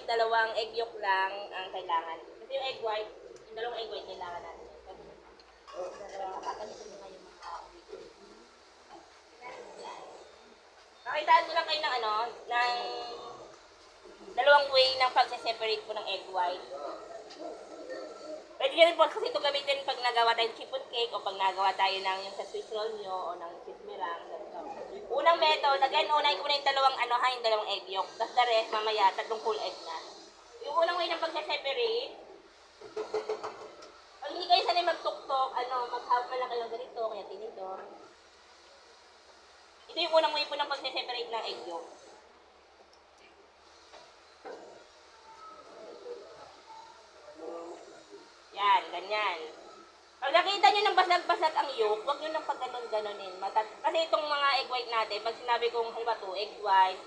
dalawang egg yolk lang ang kailangan. Kasi yung egg white, yung dalawang egg white kailangan natin. Pakitaan ko lang kayo ng ng dalawang way ng pagse-separate po ng egg white. Pwede nyo rin po kasi ito gamitin pag nagawa tayo ng chiffon cake o pag nagawa tayo ng yung sa Swiss roll nyo o ng cheese meringue. Unang method, again, unahin ko na yung yung dalawang egg yolk. Tapos the rest, mamaya, tatlong full egg na. Yung unang way ng pagse-separate, pag hindi kayo sanay magtuktok, mag-half man lang kayo ganito, kaya tinidor. Ito yung unang way po ng pagse-separate ng egg yolk. Yan, ganyan. Pag nakita nyo ng basag-basag ang yolk, huwag nyo nang pag-ganon-ganonin. Kasi itong mga egg white natin, pag sinabi kong halimbawa to, egg white,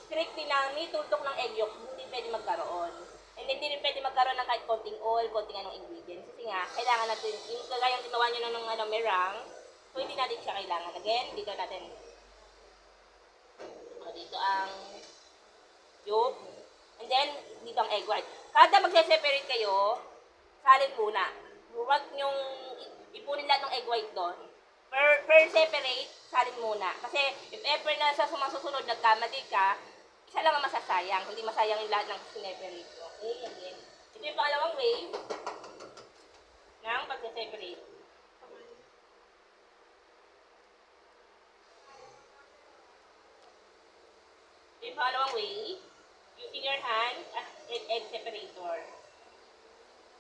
strictly na may tutok ng egg yolk, hindi pwede magkaroon. And hindi rin pwede magkaroon ng kahit konting oil, konting ingredients. Kasi nga, kailangan natin, yung kagayang ginawa nyo na ng meringue, so hindi natin siya kailangan. Again, dito natin, dito ang yolk, and then, dito ang egg white. Kada magse-separate kayo, salin muna. Huwag nyong ipunin lahat ng egg white doon. Per separate, salin muna. Kasi if ever na sa sumasunod nagkamali ka, isa lang ang masasayang. Hindi masayang yung lahat ng sineperate mo. Okay, again. Ito yung pangalawang way ng pag-separate. Ito yung pangalawang way, using your hand as egg separator.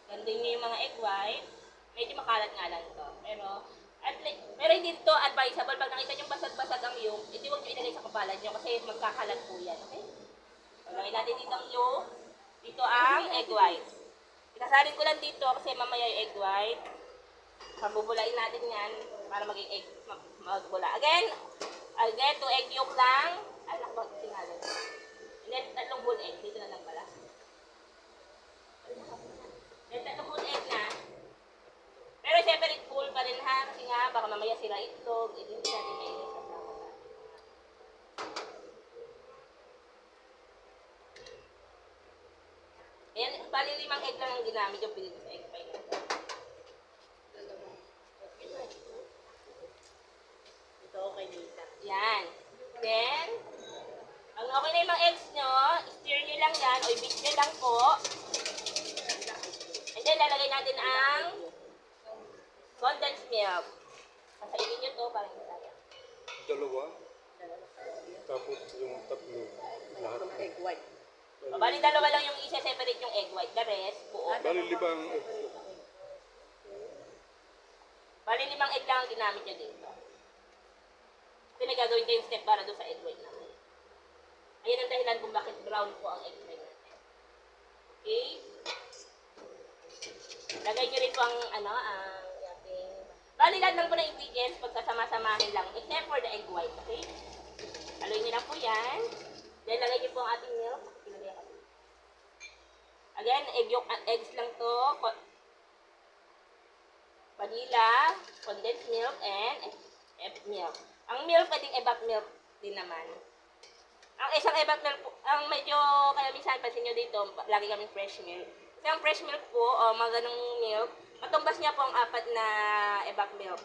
Gandun nyo yung mga egg white. Medyo makalat nga lang ito. Pero hindi ito advisable. Pag nakita nyo basag-basag ang yolk, hindi huwag nyo ilagay sa kapalan nyo kasi magkakalat po yan. Okay? Pag nakita natin dito ang yolk, dito ang egg white. Itasalin ko lang dito kasi mamaya yung egg white. Pabubulain natin yan para maging egg magbula. Again, 2 egg yolk lang. Ay, nakapag sinalin. And then, 3 whole egg. Dito na lang pala. Then, 3 whole egg na. Pero separate bowl pa rin ha. Kasi nga, baka mamaya sila itlog. Hindi natin may inis sa tama. Ayan, bali 5 egg lang ang ginamit yung pinito sa egg pie na. Ito, okay dito. Yan. Then, pag okay na yung mga eggs nyo, stir nyo lang yan, o i-beat nyo lang po. And then, lalagay natin ang condensed milk. Kasainin nyo to, parang hindi tayo. Dalawa. Tapos yung tatlo. Lahat ng Egg white. Bali, dalawa lang yung isa-separate yung egg white. The rest, buo. Bali 5 egg. Bali, 5 egg lang ang ginamit nyo dito. Ito na gagawin ko yung step para doon sa egg white naman. Ayan ang dahilan kung bakit brown po ang egg white natin. Okay? Lagay nyo rin po ang, ating... Bali, lahat lang po ng ingredients, pagsasama-samahin lang, except for the egg white, okay? Haluin nyo lang po yan. Then, lagay nyo po ang ating milk. Again, eggs lang to. Vanilla, condensed milk, and milk. Ang milk, pwedeng evap milk din naman. Ang isang evap milk po, ang medyo, kaya minsan pansin nyo dito, lagi kaming fresh milk. Kasi ang fresh milk po, o mga ganong milk, matumbas niya po ang 4 na evap milk.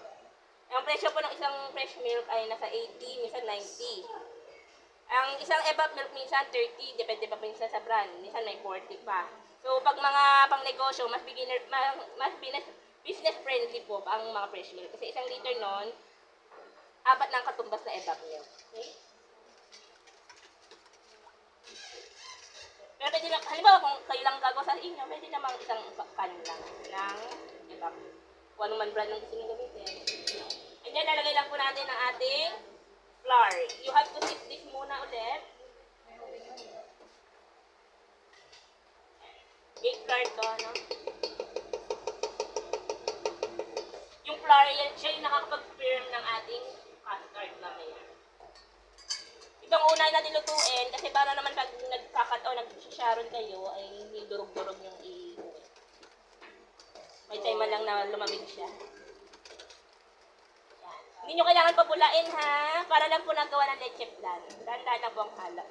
Ang presyo po ng isang fresh milk ay nasa 80, minsan 90. Ang isang evap milk minsan 30, depende pa minsan sa brand, minsan may 40 pa. So pag mga pang-negosyo, mas business friendly po ang mga fresh milk. Kasi isang liter nun, 4 na ang katumbas na evap milk. Okay? Pero pwede lang, halimbawa kung kayo lang gagawa sa inyo, pwede namang isang can lang ng evap. Kung anong man brand ng gusto nyo gamitin. And then, lalagay lang po natin ang ating flour. You have to mix this muna ulit. Big flour to, no? Yung flour, yan siya yung nakakapag-firm ng ating custard mamaya. Itong una natin lutuin, kasi para naman pag nagkakat o nag-sharon kayo, ay hindi durog-durog yung may time lang na lumamig siya. Hindi nyo kailangan pabulain ha, para lang po nagawa ng leche flan. Dahan-dahan lang po ang hala.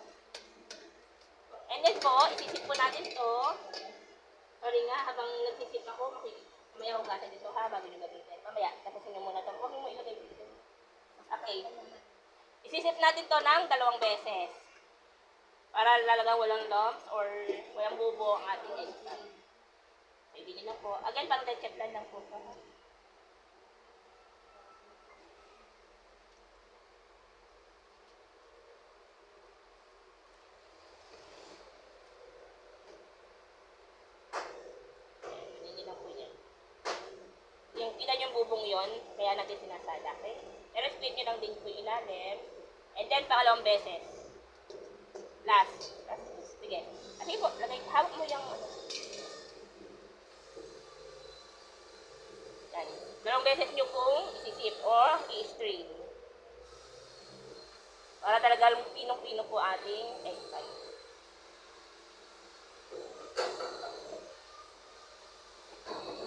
And then, po, isisip po natin to. Sorry nga, habang nagsisip ako, mamaya hugasan dito ha, bago nyo gamitin. Mamaya, tapusin nyo muna to. Huwag mo ilagay dito. Okay. Isisip natin to ng 2 beses. Para lalagang walang lumps or walang bubo ang ating egg pie. Pwede nyo na po. Again, pang leche plan lang po. Hindi na po yan. Yung kita yung bubong yon, kaya natin sinasala. Okay? Pero split nyo lang din po yung ilalim. And then, pangalawang beses. Last. Sige. Sige po, hawak mo yung yan. 2 beses nyo pong isisip o i-strain. Para talaga pinong-pino po ating egg pie.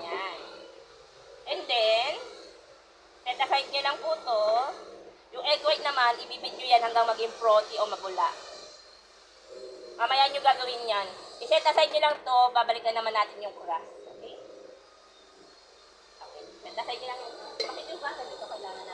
Yan. And then, set aside nyo lang po to. Yung egg white naman, ibibit nyo yan hanggang maging frothy o mabula. Mamaya nyo gagawin yan. I-set aside nyo lang to, babalikan naman natin yung crust. Okay? Okay. Set aside nyo lang yung... Bakit yung crust? Dito kailangan natin.